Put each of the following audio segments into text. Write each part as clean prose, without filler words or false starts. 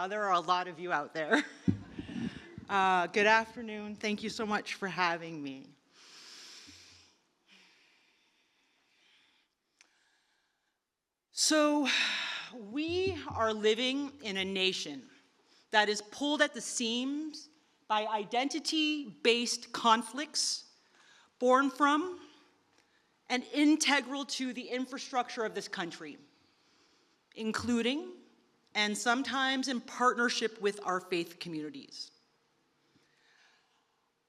Wow, there are a lot of you out there. Good afternoon. Thank you so much for having me. So, we are living in a nation that is pulled at the seams by identity-based conflicts born from and integral to the infrastructure of this country, including and sometimes in partnership with our faith communities.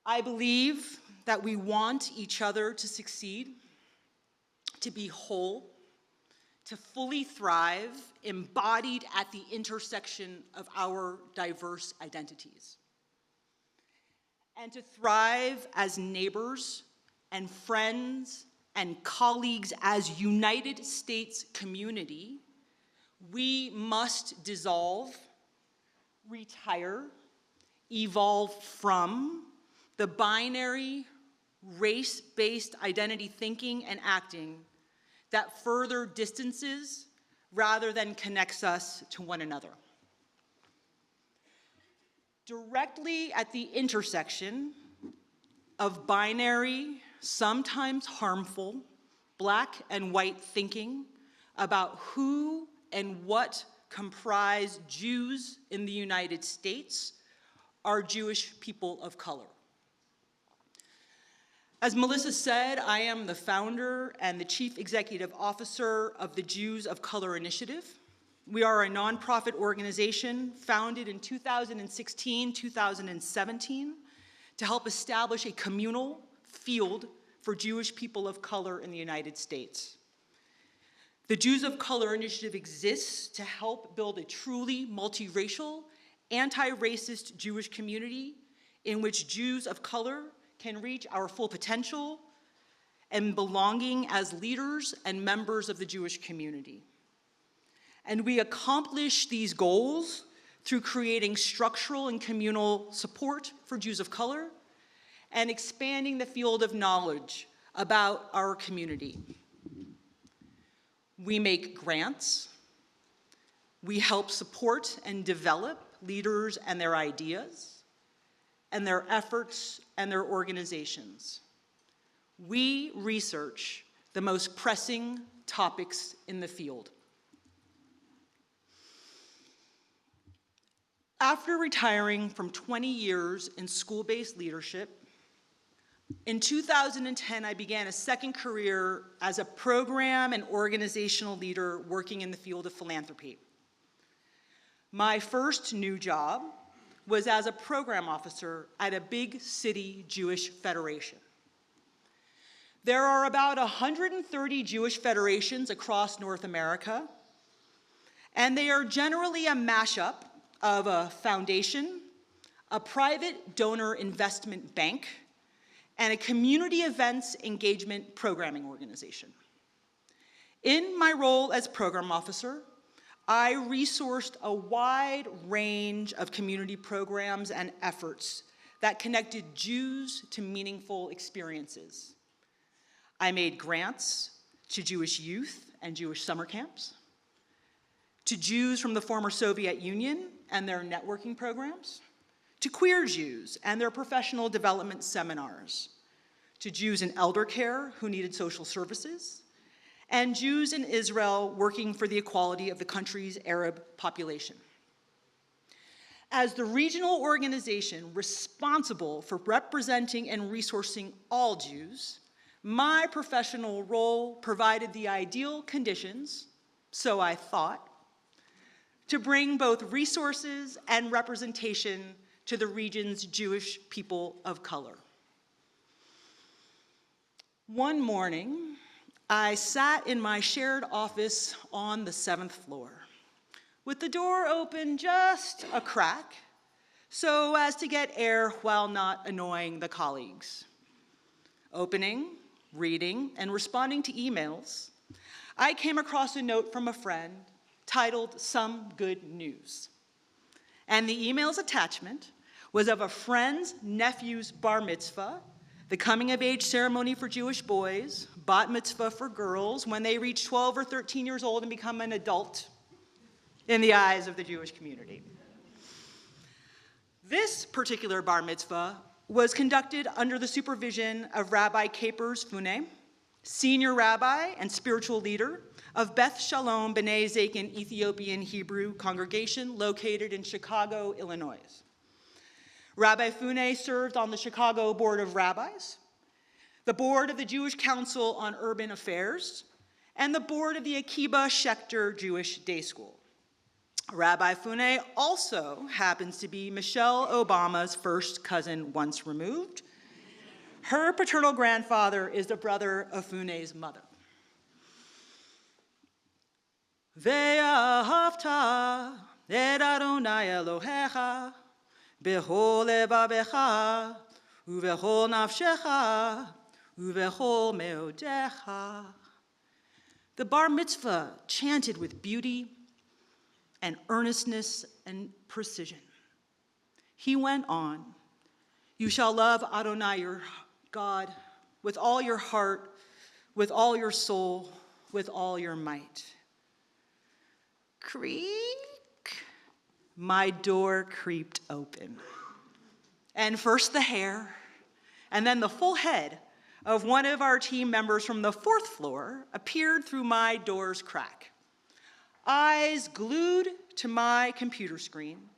I believe that we want each other to succeed, to be whole, to fully thrive, embodied at the intersection of our diverse identities, and to thrive as neighbors and friends and colleagues as United States community. We must dissolve, retire, evolve from the binary, race-based identity thinking and acting that further distances rather than connects us to one another. Directly at the intersection of binary, sometimes harmful, black and white thinking about who and what comprise Jews in the United States are Jewish people of color. As Melissa said, I am the founder and the chief executive officer of the Jews of Color Initiative. We are a nonprofit organization founded in 2016, 2017 to help establish a communal field for Jewish people of color in the United States. The Jews of Color Initiative exists to help build a truly multiracial, anti-racist Jewish community in which Jews of color can reach our full potential and belonging as leaders and members of the Jewish community. And we accomplish these goals through creating structural and communal support for Jews of color and expanding the field of knowledge about our community. We make grants. We help support and develop leaders and their ideas and their efforts and their organizations. We research the most pressing topics in the field. After retiring from 20 years in school-based leadership, in 2010, I began a second career as a program and organizational leader working in the field of philanthropy. My first new job was as a program officer at a big city Jewish federation. There are about 130 Jewish federations across North America, and they are generally a mashup of a foundation, a private donor investment bank, and a community events engagement programming organization. In my role as program officer, I resourced a wide range of community programs and efforts that connected Jews to meaningful experiences. I made grants to Jewish youth and Jewish summer camps, to Jews from the former Soviet Union and their networking programs, to queer Jews and their professional development seminars, to Jews in elder care who needed social services, and Jews in Israel working for the equality of the country's Arab population. As the regional organization responsible for representing and resourcing all Jews, my professional role provided the ideal conditions, so I thought, to bring both resources and representation to the region's Jewish people of color. One morning, I sat in my shared office on the 7th floor, with the door open just a crack, so as to get air while not annoying the colleagues. Opening, reading, and responding to emails, I came across a note from a friend titled "Some Good News." And the email's attachment was of a friend's nephew's bar mitzvah, the coming-of-age ceremony for Jewish boys, bat mitzvah for girls when they reach 12 or 13 years old and become an adult in the eyes of the Jewish community. This particular bar mitzvah was conducted under the supervision of Rabbi Capers Fune, senior rabbi and spiritual leader of Beth Shalom B'nai Zakin Ethiopian Hebrew congregation located in Chicago, Illinois. Rabbi Fune served on the Chicago Board of Rabbis, the board of the Jewish Council on Urban Affairs, and the board of the Akiba Schechter Jewish Day School. Rabbi Fune also happens to be Michelle Obama's first cousin once removed. Her paternal grandfather is the brother of Fune's mother. Ve'ahavta et Adonai Elohecha b'chol levavecha u'v'chol nafshecha u'v'chol meodecha. The bar mitzvah chanted with beauty and earnestness and precision. He went on, "You shall love Adonai your God with all your heart, with all your soul, with all your might." Creak, my door creaked open. And first the hair, and then the full head of one of our team members from the 4th floor appeared through my door's crack. Eyes glued to my computer screen,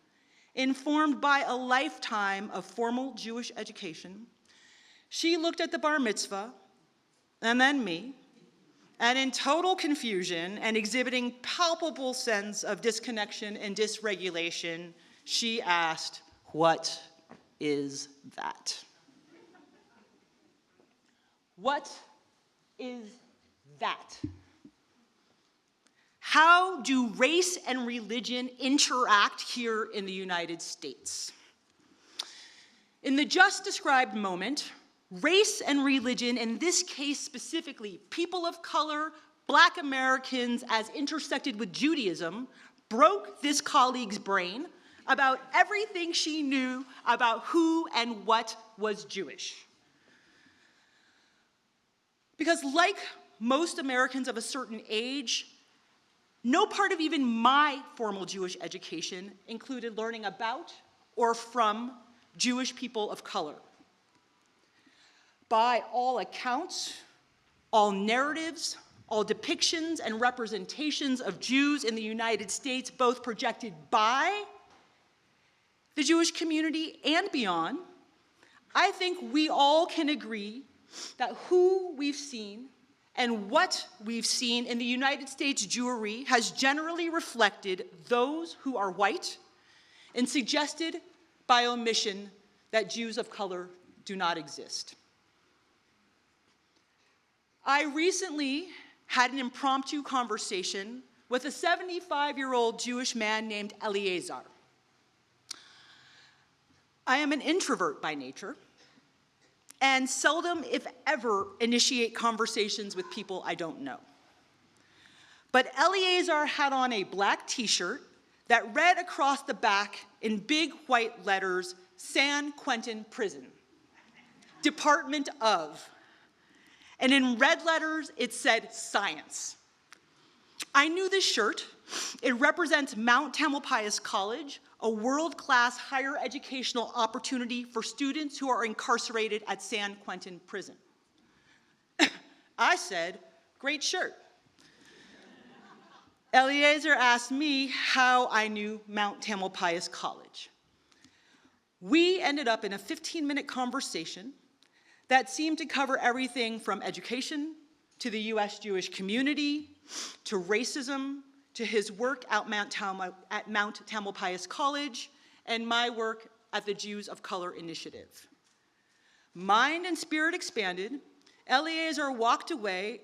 informed by a lifetime of formal Jewish education, she looked at the bar mitzvah and then me, and in total confusion and exhibiting palpable sense of disconnection and dysregulation, she asked, "What is that?" What is that? How do race and religion interact here in the United States? In the just described moment, race and religion, in this case specifically, people of color, Black Americans as intersected with Judaism, broke this colleague's brain about everything she knew about who and what was Jewish. Because like most Americans of a certain age, no part of even my formal Jewish education included learning about or from Jewish people of color. By all accounts, all narratives, all depictions and representations of Jews in the United States, both projected by the Jewish community and beyond, I think we all can agree that who we've seen and what we've seen in the United States Jewry has generally reflected those who are white and suggested by omission that Jews of color do not exist. I recently had an impromptu conversation with a 75-year-old Jewish man named Eliezer. I am an introvert by nature, and seldom, if ever, initiate conversations with people I don't know. But Eliezer had on a black t-shirt that read across the back in big white letters, San Quentin Prison, Department of. And in red letters, it said science. I knew this shirt. It represents Mount Tamalpais College, a world-class higher educational opportunity for students who are incarcerated at San Quentin Prison. I said, "Great shirt." Eliezer asked me how I knew Mount Tamalpais College. We ended up in a 15-minute conversation that seemed to cover everything from education to the US Jewish community to racism to his work at Mount Tamalpais College and my work at the Jews of Color Initiative. Mind and spirit expanded. Eliezer walked away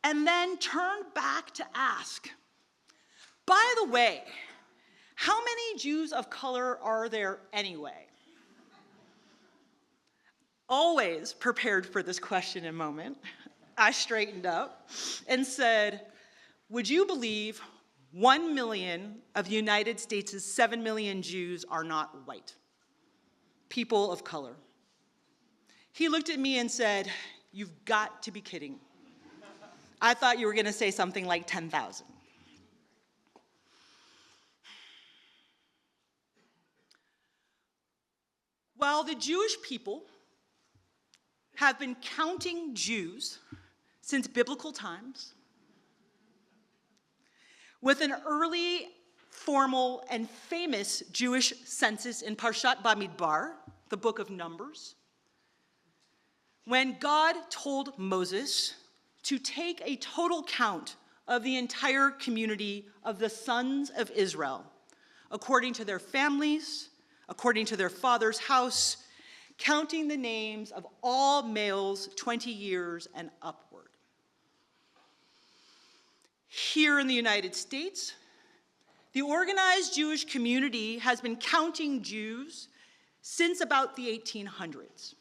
and then turned back to ask, "By the way, how many Jews of color are there anyway?" Always prepared for this question and moment, I straightened up and said, "Would you believe 1 million of the United States' 7 million Jews are not white, people of color?" He looked at me and said, "You've got to be kidding. I thought you were going to say something like 10,000. While the Jewish people have been counting Jews since biblical times, with an early, formal, and famous Jewish census in Parshat Bamidbar, the book of Numbers, when God told Moses to take a total count of the entire community of the sons of Israel, according to their families, according to their father's house, counting the names of all males 20 years and upward. Here in the United States, the organized Jewish community has been counting Jews since about the 1800s.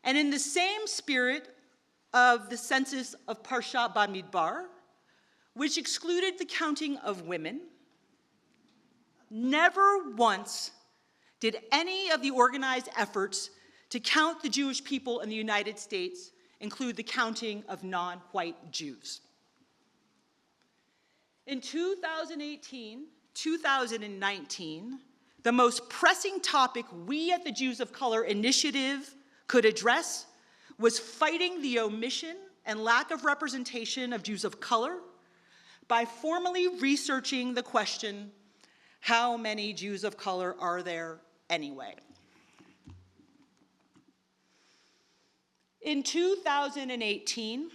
And in the same spirit of the census of Parshat Bamidbar, which excluded the counting of women, never once did any of the organized efforts to count the Jewish people in the United States include the counting of non-white Jews. In 2018, 2019, the most pressing topic we at the Jews of Color Initiative could address was fighting the omission and lack of representation of Jews of color by formally researching the question, how many Jews of color are there anyway? In 2018,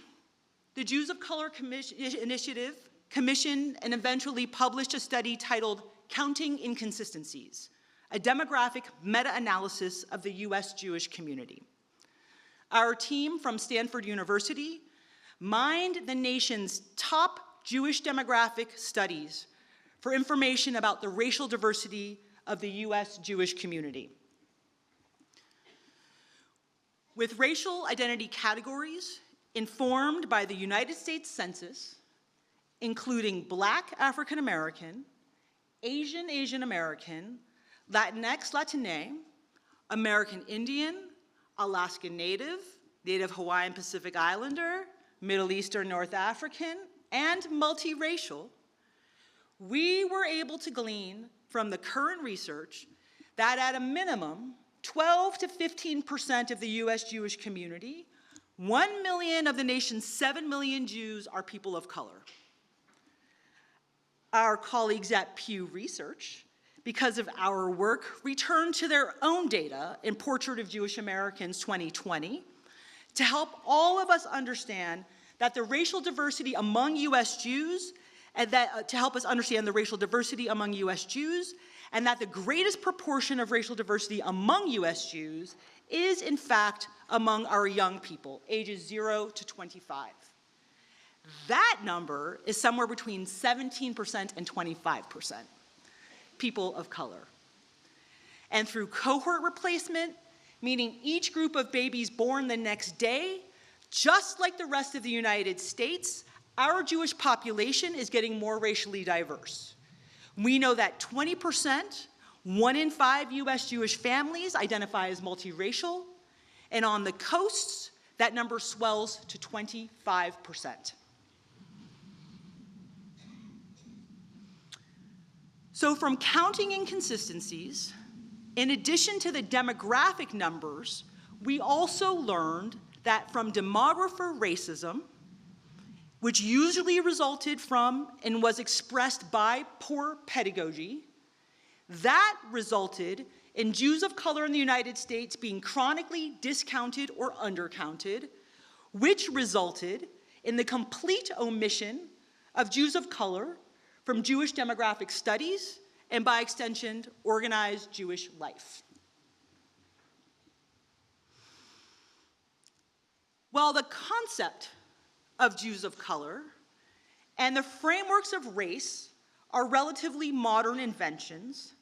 the Jews of Color Initiative commissioned and eventually published a study titled Counting Inconsistencies, a demographic meta-analysis of the US Jewish community. Our team from Stanford University mined the nation's top Jewish demographic studies for information about the racial diversity of the US Jewish community. With racial identity categories informed by the United States Census, including Black African American, Asian American, Latinx Latine, American Indian, Alaska Native, Native Hawaiian Pacific Islander, Middle Eastern North African, and multiracial, we were able to glean from the current research that at a minimum, 12 to 15% of the US Jewish community, 1 million of the nation's 7 million Jews are people of color. Our colleagues at Pew Research, because of our work, returned to their own data in Portrait of Jewish Americans 2020 to help all of us understand that the racial diversity among US Jews, and to help us understand the racial diversity among US Jews, and that the greatest proportion of racial diversity among US Jews is, in fact, among our young people, ages 0 to 25. That number is somewhere between 17% and 25%, people of color. And through cohort replacement, meaning each group of babies born the next day, just like the rest of the United States, our Jewish population is getting more racially diverse. We know that 20%, 1 in 5 US Jewish families identify as multiracial, and on the coasts, that number swells to 25%. So from counting inconsistencies, in addition to the demographic numbers, we also learned that from demographer racism, which usually resulted from and was expressed by poor pedagogy, that resulted in Jews of color in the United States being chronically discounted or undercounted, which resulted in the complete omission of Jews of color from Jewish demographic studies, and by extension, organized Jewish life. While the concept of Jews of color and the frameworks of race are relatively modern inventions,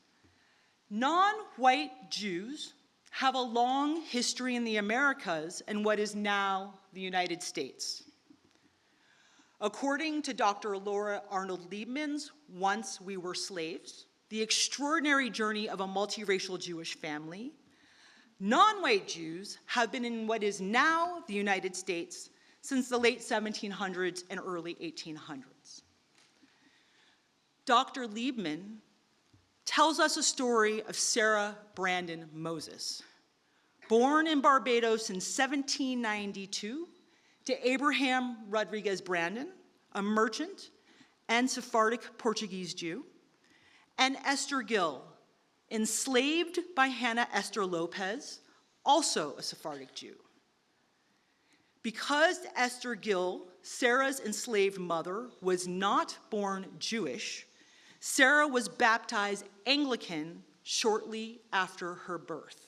non-white Jews have a long history in the Americas and what is now the United States. According to Dr. Laura Arnold-Liebman's Once We Were Slaves, The Extraordinary Journey of a Multiracial Jewish Family, non-white Jews have been in what is now the United States since the late 1700s and early 1800s. Dr. Liebman tells us a story of Sarah Brandon Moses. Born in Barbados in 1792 to Abraham Rodriguez Brandon, a merchant and Sephardic Portuguese Jew, and Esther Gill, enslaved by Hannah Esther Lopez, also a Sephardic Jew. Because Esther Gill, Sarah's enslaved mother, was not born Jewish, Sarah was baptized Anglican shortly after her birth.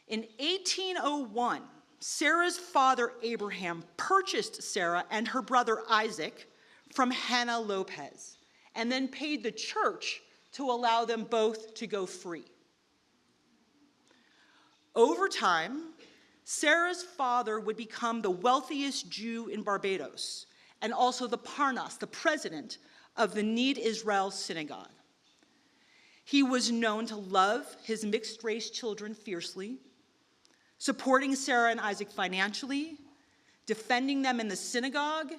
In 1801, Sarah's father Abraham purchased Sarah and her brother Isaac from Hannah Lopez, and then paid the church to allow them both to go free. Over time, Sarah's father would become the wealthiest Jew in Barbados, and also the Parnas, the president of the Need Israel synagogue. He was known to love his mixed-race children fiercely, supporting Sarah and Isaac financially, defending them in the synagogue,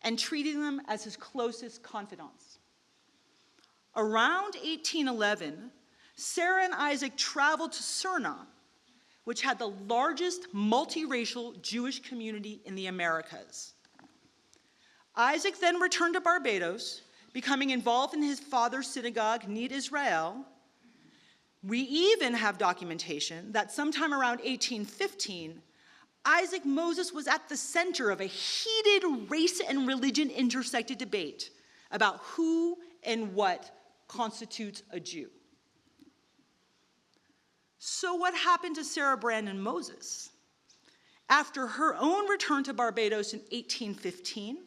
and treating them as his closest confidants. Around 1811, Sarah and Isaac traveled to Suriname, which had the largest multiracial Jewish community in the Americas. Isaac then returned to Barbados, becoming involved in his father's synagogue, Need Israel. We even have documentation that sometime around 1815, Isaac Moses was at the center of a heated race and religion intersected debate about who and what constitutes a Jew. So what happened to Sarah Brandon Moses? After her own return to Barbados in 1815,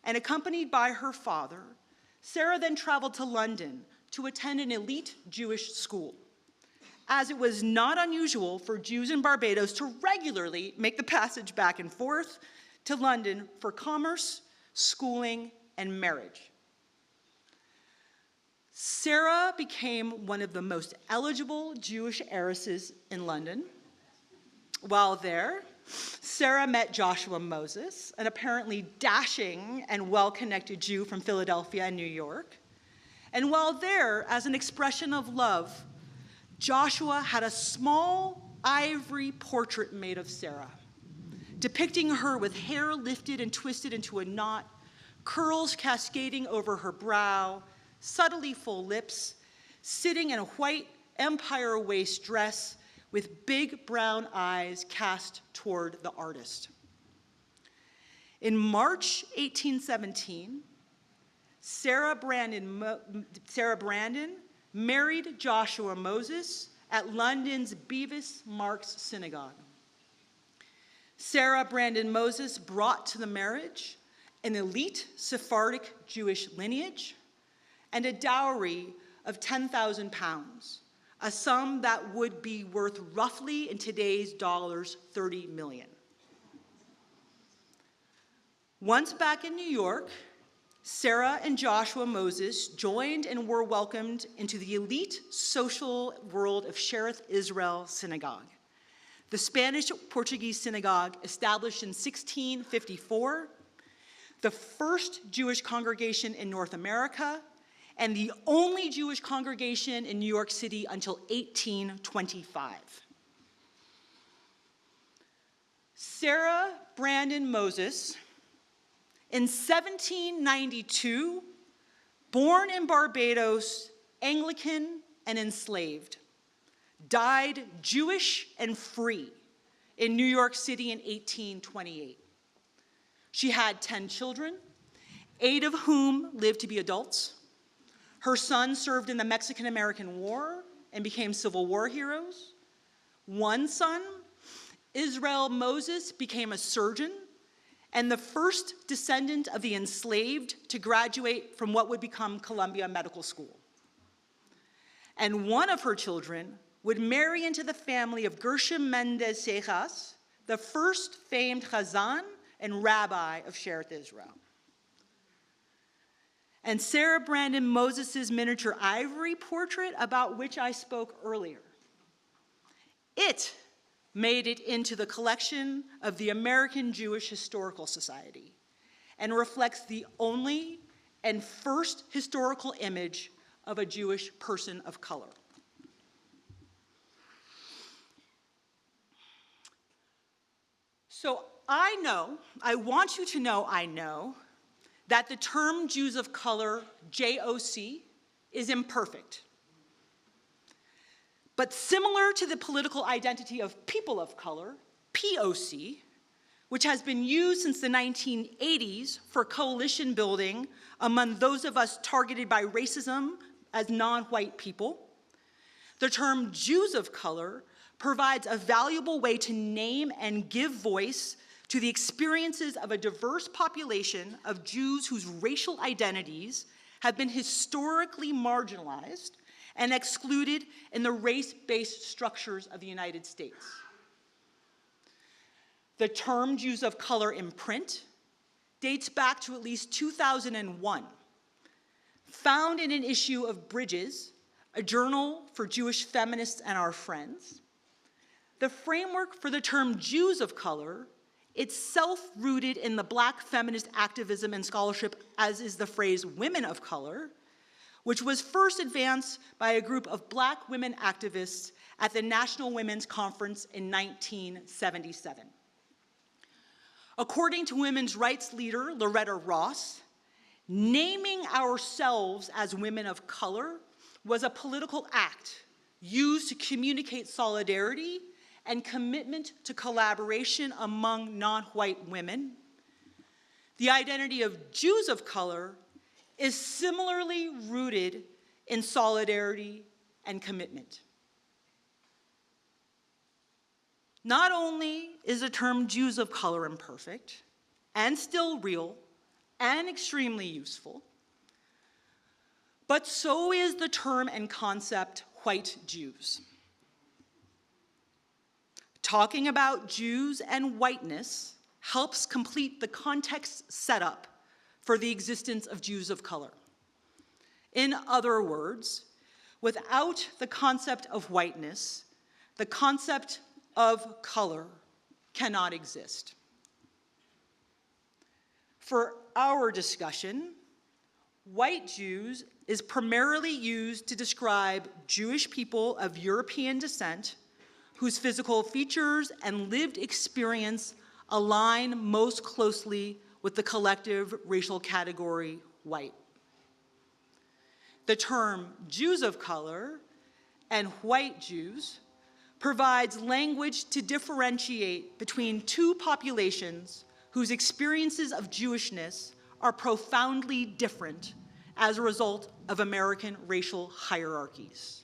and accompanied by her father, Sarah then traveled to London to attend an elite Jewish school, as it was not unusual for Jews in Barbados to regularly make the passage back and forth to London for commerce, schooling, and marriage. Sarah became one of the most eligible Jewish heiresses in London. While there, Sarah met Joshua Moses, an apparently dashing and well-connected Jew from Philadelphia and New York. And while there, as an expression of love, Joshua had a small ivory portrait made of Sarah, depicting her with hair lifted and twisted into a knot, curls cascading over her brow, subtly full lips, sitting in a white empire waist dress with big brown eyes cast toward the artist. In March 1817, Sarah Brandon married Joshua Moses at London's Bevis Marks Synagogue. Sarah Brandon Moses brought to the marriage an elite Sephardic Jewish lineage and a dowry of 10,000 pounds, a sum that would be worth roughly in today's dollars 30 million. Once back in New York, Sarah and Joshua Moses joined and were welcomed into the elite social world of Shereth Israel Synagogue, the Spanish-Portuguese synagogue established in 1654, the first Jewish congregation in North America, and the only Jewish congregation in New York City until 1825. Sarah Brandon Moses, in 1792, born in Barbados, Anglican and enslaved, died Jewish and free in New York City in 1828. She had 10 children, 8 of whom lived to be adults. Her son served in the Mexican-American War and became Civil War heroes. One son, Israel Moses, became a surgeon and the first descendant of the enslaved to graduate from what would become Columbia Medical School. And one of her children would marry into the family of Gershom Mendez Sejas, the first famed Chazan and rabbi of Shereth Israel. And Sarah Brandon Moses' miniature ivory portrait, about which I spoke earlier, it made it into the collection of the American Jewish Historical Society and reflects the only and first historical image of a Jewish person of color. So I want you to know I know, that the term Jews of color, JOC, is imperfect. But similar to the political identity of people of color, POC, which has been used since the 1980s for coalition building among those of us targeted by racism as non-white people, the term Jews of color provides a valuable way to name and give voice to the experiences of a diverse population of Jews whose racial identities have been historically marginalized and excluded in the race-based structures of the United States. The term Jews of color in print dates back to at least 2001, found in an issue of Bridges, a journal for Jewish feminists and our friends. The framework for the term Jews of color, itself rooted in the Black feminist activism and scholarship, as is the phrase women of color, which was first advanced by a group of Black women activists at the National Women's Conference in 1977. According to women's rights leader Loretta Ross, naming ourselves as women of color was a political act used to communicate solidarity and commitment to collaboration among non-white women. The identity of Jews of color is similarly rooted in solidarity and commitment. Not only is the term Jews of color imperfect and still real and extremely useful, but so is the term and concept white Jews. Talking about Jews and whiteness helps complete the context setup for the existence of Jews of color. In other words, without the concept of whiteness, the concept of color cannot exist. For our discussion, white Jews is primarily used to describe Jewish people of European descent whose physical features and lived experience align most closely with the collective racial category white. The term Jews of color and white Jews provides language to differentiate between two populations whose experiences of Jewishness are profoundly different as a result of American racial hierarchies.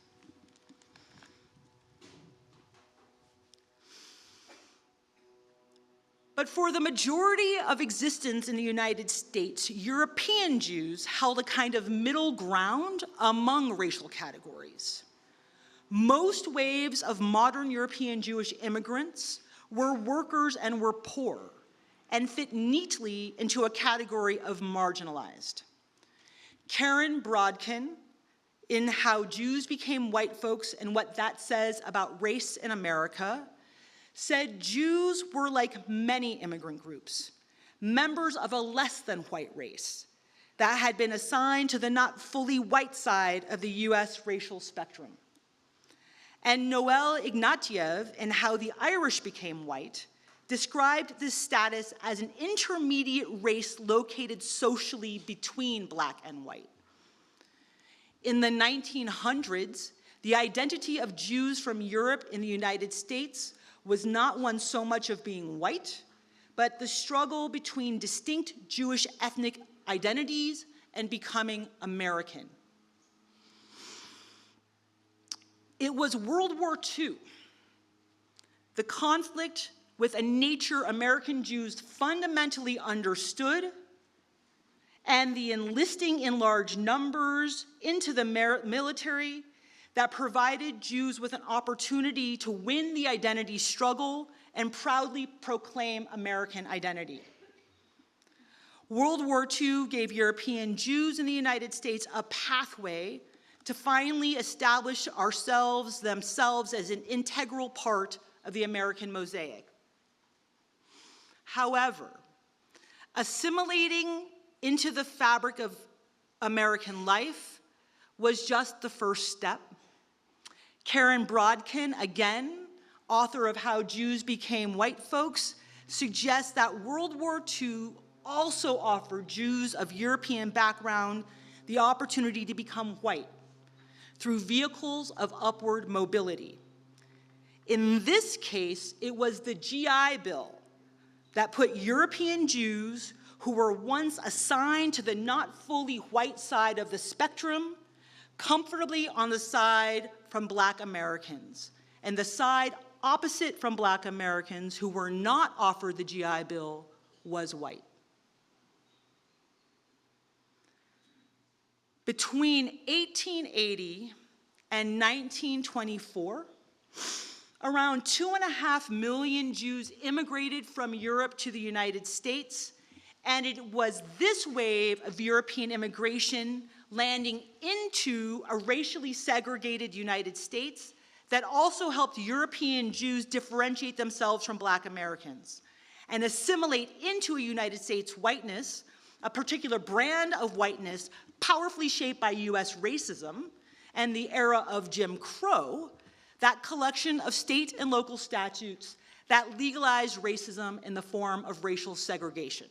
But for the majority of existence in the United States, European Jews held a kind of middle ground among racial categories. Most waves of modern European Jewish immigrants were workers and were poor, and fit neatly into a category of marginalized. Karen Brodkin, in How Jews Became White Folks and What That Says About Race in America, said Jews were like many immigrant groups, members of a less than white race that had been assigned to the not fully white side of the US racial spectrum. And Noel Ignatieff, in How the Irish Became White, described this status as an intermediate race located socially between Black and white. In the 1900s, the identity of Jews from Europe in the United States was not one so much of being white, but the struggle between distinct Jewish ethnic identities and becoming American. It was World War II, the conflict with a nature American Jews fundamentally understood, and the enlisting in large numbers into the military that provided Jews with an opportunity to win the identity struggle and proudly proclaim American identity. World War II gave European Jews in the United States a pathway to finally establish themselves as an integral part of the American mosaic. However, assimilating into the fabric of American life was just the first step. Karen Brodkin, again, author of How Jews Became White Folks, suggests that World War II also offered Jews of European background the opportunity to become white through vehicles of upward mobility. In this case, it was the GI Bill that put European Jews who were once assigned to the not fully white side of the spectrum comfortably on the side from Black Americans, and the side opposite from Black Americans who were not offered the GI Bill was white. Between 1880 and 1924, around 2.5 million Jews immigrated from Europe to the United States, and it was this wave of European immigration landing into a racially segregated United States that also helped European Jews differentiate themselves from Black Americans and assimilate into a United States whiteness, a particular brand of whiteness powerfully shaped by US racism and the era of Jim Crow, that collection of state and local statutes that legalized racism in the form of racial segregation.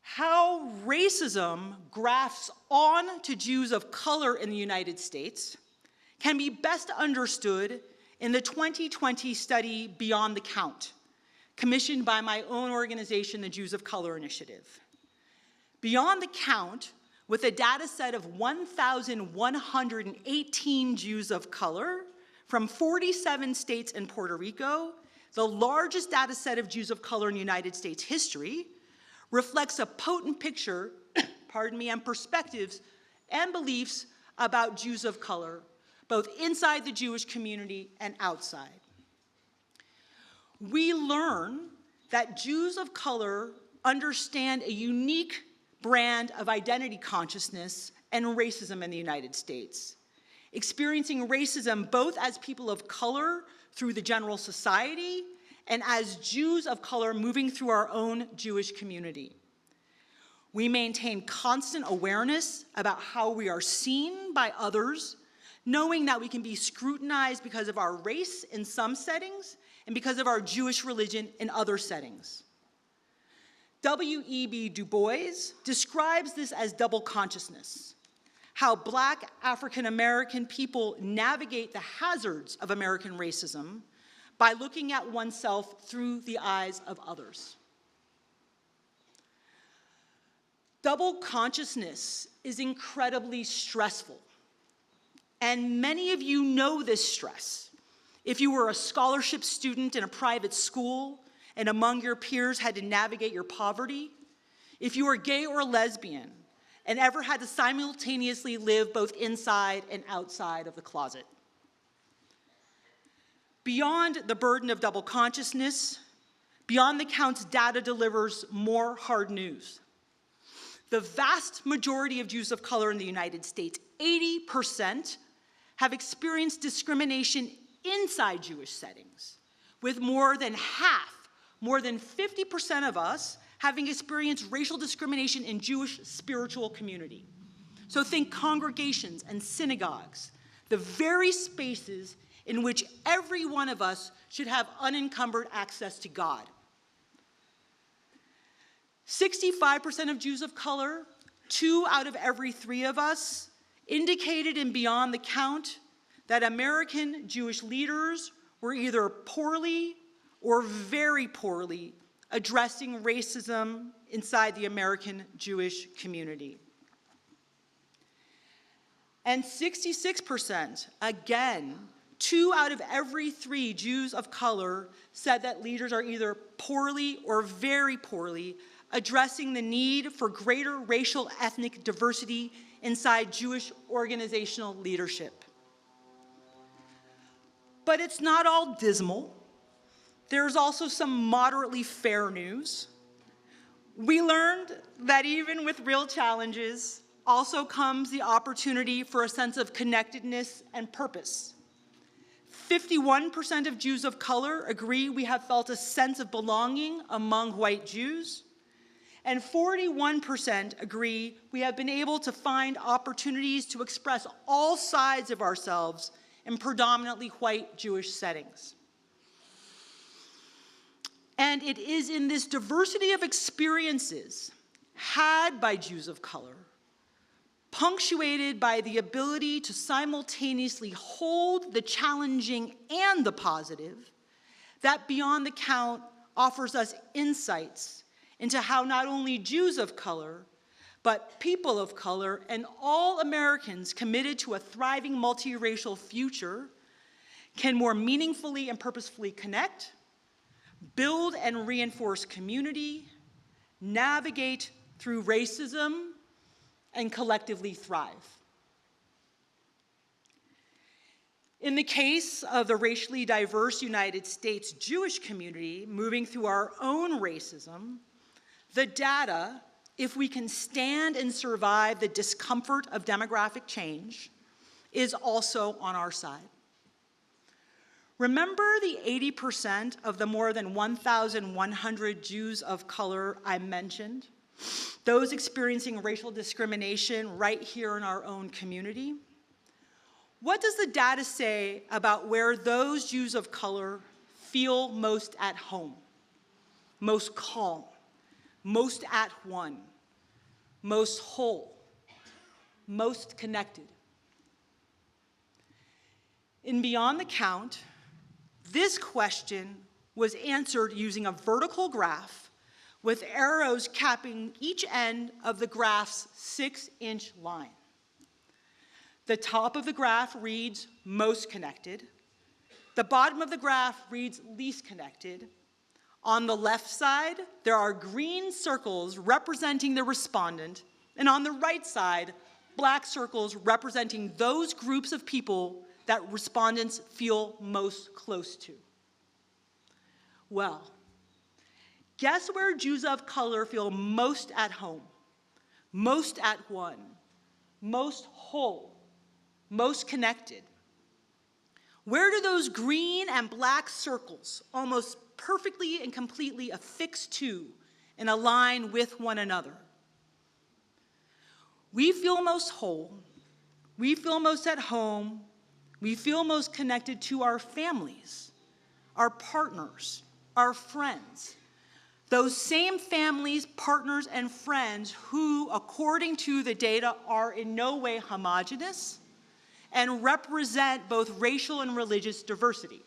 How racism grafts on to Jews of color in the United States can be best understood in the 2020 study Beyond the Count, commissioned by my own organization, the Jews of Color Initiative. Beyond the Count, with a data set of 1,118 Jews of color from 47 states and Puerto Rico, the largest data set of Jews of color in United States history, reflects a potent picture, and perspectives and beliefs about Jews of color, both inside the Jewish community and outside. We learn that Jews of color understand a unique brand of identity consciousness and racism in the United States, experiencing racism both as people of color through the general society and as Jews of color moving through our own Jewish community. We maintain constant awareness about how we are seen by others, knowing that we can be scrutinized because of our race in some settings and because of our Jewish religion in other settings. W.E.B. Du Bois describes this as double consciousness, how Black African American people navigate the hazards of American racism by looking at oneself through the eyes of others. Double consciousness is incredibly stressful, and many of you know this stress. If you were a scholarship student in a private school and among your peers had to navigate your poverty, if you were gay or lesbian and ever had to simultaneously live both inside and outside of the closet. Beyond the burden of double consciousness, Beyond the Count's data delivers more hard news. The vast majority of Jews of color in the United States, 80%, have experienced discrimination inside Jewish settings, with more than half, more than 50% of us having experienced racial discrimination in Jewish spiritual community. So think congregations and synagogues, the very spaces in which every one of us should have unencumbered access to God. 65% of Jews of color, 2 out of every 3 of us, indicated in Beyond the Count that American Jewish leaders were either poorly or very poorly addressing racism inside the American Jewish community. And 66%, again, 2 out of every 3 Jews of color said that leaders are either poorly or very poorly addressing the need for greater racial ethnic diversity inside Jewish organizational leadership. But it's not all dismal. There's also some moderately fair news. We learned that even with real challenges also comes the opportunity for a sense of connectedness and purpose. 51% of Jews of color agree we have felt a sense of belonging among white Jews, and 41% agree we have been able to find opportunities to express all sides of ourselves in predominantly white Jewish settings. And it is in this diversity of experiences had by Jews of color, punctuated by the ability to simultaneously hold the challenging and the positive, that Beyond the Count offers us insights into how not only Jews of color, but people of color and all Americans committed to a thriving multiracial future can more meaningfully and purposefully connect, build and reinforce community, navigate through racism, and collectively thrive. In the case of the racially diverse United States Jewish community moving through our own racism, the data, if we can stand and survive the discomfort of demographic change, is also on our side. Remember the 80% of the more than 1,100 Jews of color I mentioned? Those experiencing racial discrimination right here in our own community? What does the data say about where those Jews of color feel most at home, most calm, most at one, most whole, most connected? In Beyond the Count, this question was answered using a vertical graph with arrows capping each end of the graph's 6-inch line. The top of the graph reads most connected. The bottom of the graph reads least connected. On the left side, there are green circles representing the respondent, and on the right side, black circles representing those groups of people that respondents feel most close to. Well, guess where Jews of color feel most at home, most at one, most whole, most connected? Where do those green and black circles almost perfectly and completely affix to and align with one another? We feel most whole, we feel most at home, we feel most connected to our families, our partners, our friends. Those same families, partners, and friends who, according to the data, are in no way homogeneous and represent both racial and religious diversity.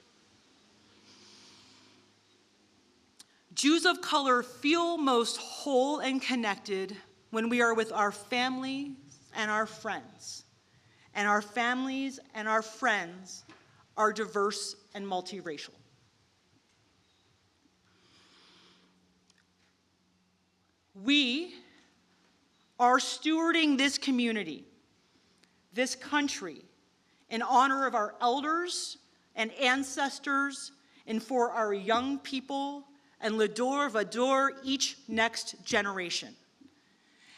Jews of color feel most whole and connected when we are with our families and our friends. And our families and our friends are diverse and multiracial. We are stewarding this community, this country, in honor of our elders and ancestors, and for our young people, and l'dor v'dor, each next generation.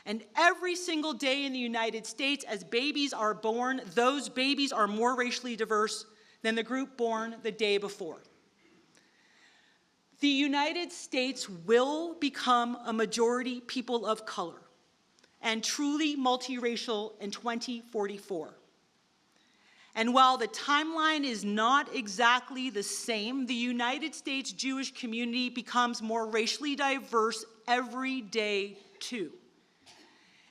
And every single day in the United States, as babies are born, those babies are more racially diverse than the group born the day before. The United States will become a majority people of color and truly multiracial in 2044. And while the timeline is not exactly the same, the United States Jewish community becomes more racially diverse every day too.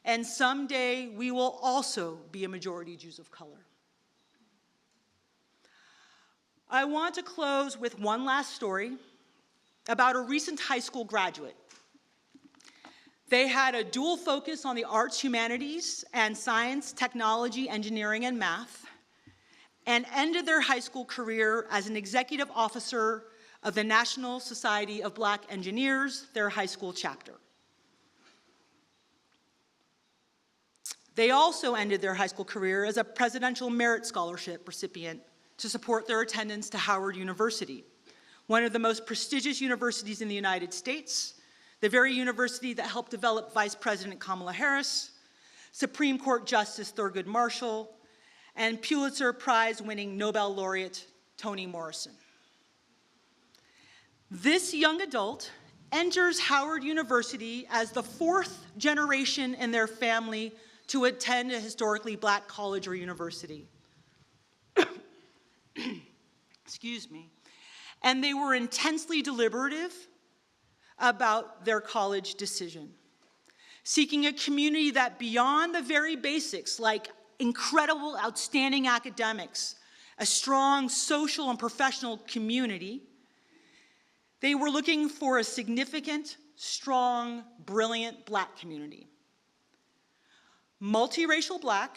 And someday we will also be a majority Jews of color. I want to close with one last story about a recent high school graduate. They had a dual focus on the arts, humanities, and science, technology, engineering, and math, and ended their high school career as an executive officer of the National Society of Black Engineers, their high school chapter. They also ended their high school career as a Presidential Merit Scholarship recipient to support their attendance to Howard University, one of the most prestigious universities in the United States, the very university that helped develop Vice President Kamala Harris, Supreme Court Justice Thurgood Marshall, and Pulitzer Prize-winning Nobel laureate Toni Morrison. This young adult enters Howard University as the fourth generation in their family to attend a historically black college or university. Excuse me. And they were intensely deliberative about their college decision, seeking a community that beyond the very basics, like incredible, outstanding academics, a strong social and professional community, they were looking for a significant, strong, brilliant black community. Multiracial black,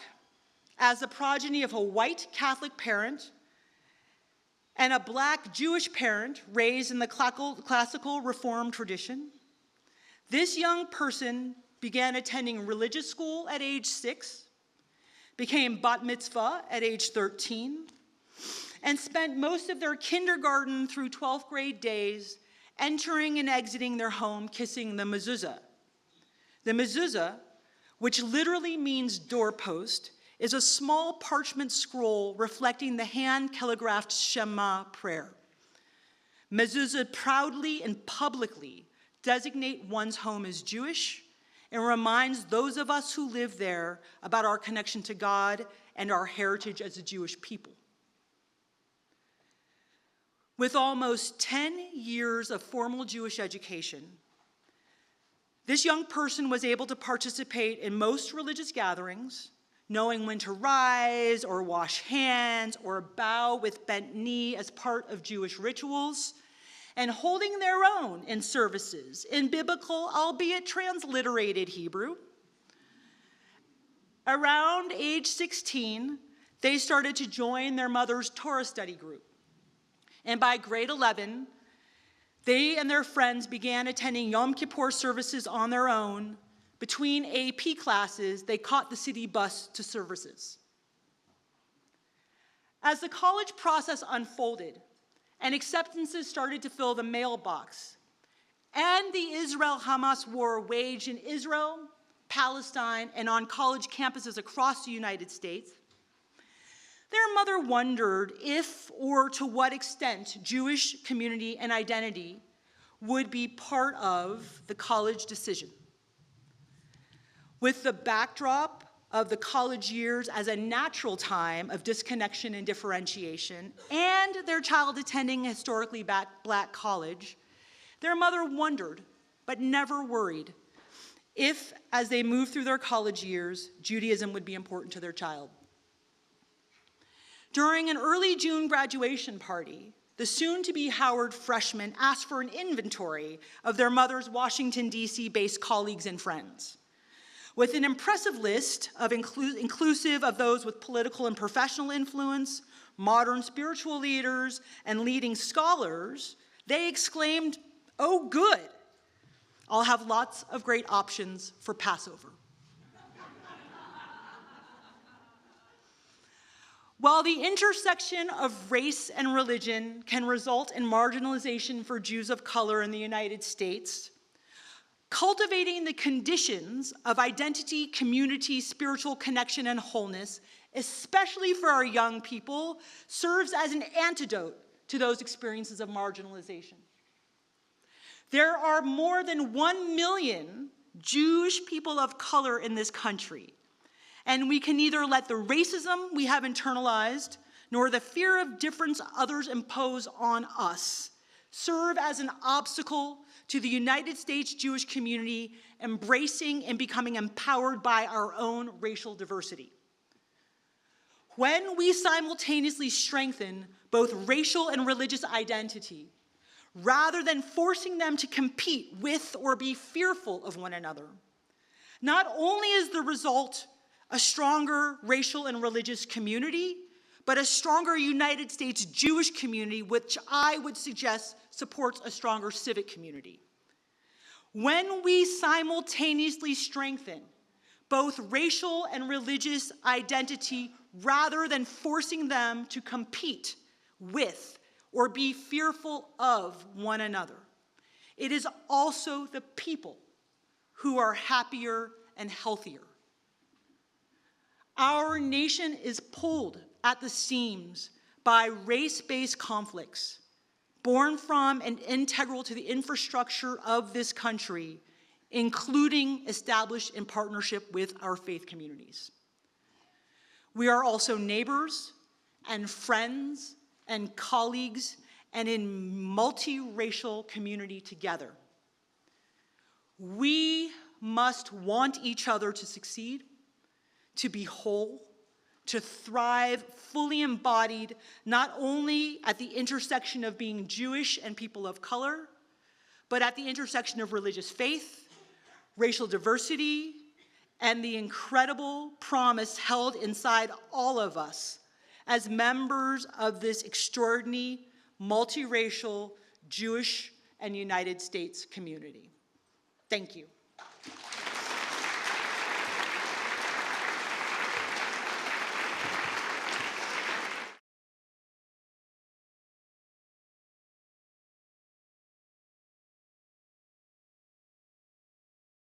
as the progeny of a white Catholic parent and a black Jewish parent raised in the classical Reform tradition, this young person began attending religious school at age 6, became bat mitzvah at age 13, and spent most of their kindergarten through 12th grade days entering and exiting their home kissing the mezuzah. The mezuzah, which literally means doorpost, is a small parchment scroll reflecting the hand-calligraphed Shema prayer. Mezuzah proudly and publicly designate one's home as Jewish and reminds those of us who live there about our connection to God and our heritage as a Jewish people. With almost 10 years of formal Jewish education, this young person was able to participate in most religious gatherings, knowing when to rise or wash hands or bow with bent knee as part of Jewish rituals, and holding their own in services in biblical, albeit transliterated Hebrew. Around age 16, they started to join their mother's Torah study group. And by grade 11, they and their friends began attending Yom Kippur services on their own. Between AP classes, they caught the city bus to services. As the college process unfolded and acceptances started to fill the mailbox, and the Israel-Hamas war waged in Israel, Palestine, and on college campuses across the United States, their mother wondered if or to what extent Jewish community and identity would be part of the college decision. With the backdrop of the college years as a natural time of disconnection and differentiation, and their child attending a historically black college, their mother wondered, but never worried, if, as they moved through their college years, Judaism would be important to their child. During an early June graduation party, the soon-to-be Howard freshmen asked for an inventory of their mother's Washington, D.C.-based colleagues and friends. With an impressive list of inclusive of those with political and professional influence, modern spiritual leaders, and leading scholars, they exclaimed, "Oh, good, I'll have lots of great options for Passover." While the intersection of race and religion can result in marginalization for Jews of color in the United States, cultivating the conditions of identity, community, spiritual connection, and wholeness, especially for our young people, serves as an antidote to those experiences of marginalization. There are more than 1 million Jewish people of color in this country, and we can neither let the racism we have internalized nor the fear of difference others impose on us serve as an obstacle to the United States Jewish community embracing and becoming empowered by our own racial diversity. When we simultaneously strengthen both racial and religious identity, rather than forcing them to compete with or be fearful of one another, not only is the result a stronger racial and religious community, but a stronger United States Jewish community, which I would suggest supports a stronger civic community. When we simultaneously strengthen both racial and religious identity rather than forcing them to compete with or be fearful of one another, it is also the people who are happier and healthier. Our nation is pulled at the seams by race-based conflicts, born from and integral to the infrastructure of this country, including established in partnership with our faith communities. We are also neighbors and friends and colleagues and in multiracial community together. We must want each other to succeed, to be whole, to thrive fully embodied, not only at the intersection of being Jewish and people of color, but at the intersection of religious faith, racial diversity, and the incredible promise held inside all of us as members of this extraordinary, multiracial, Jewish and United States community. Thank you.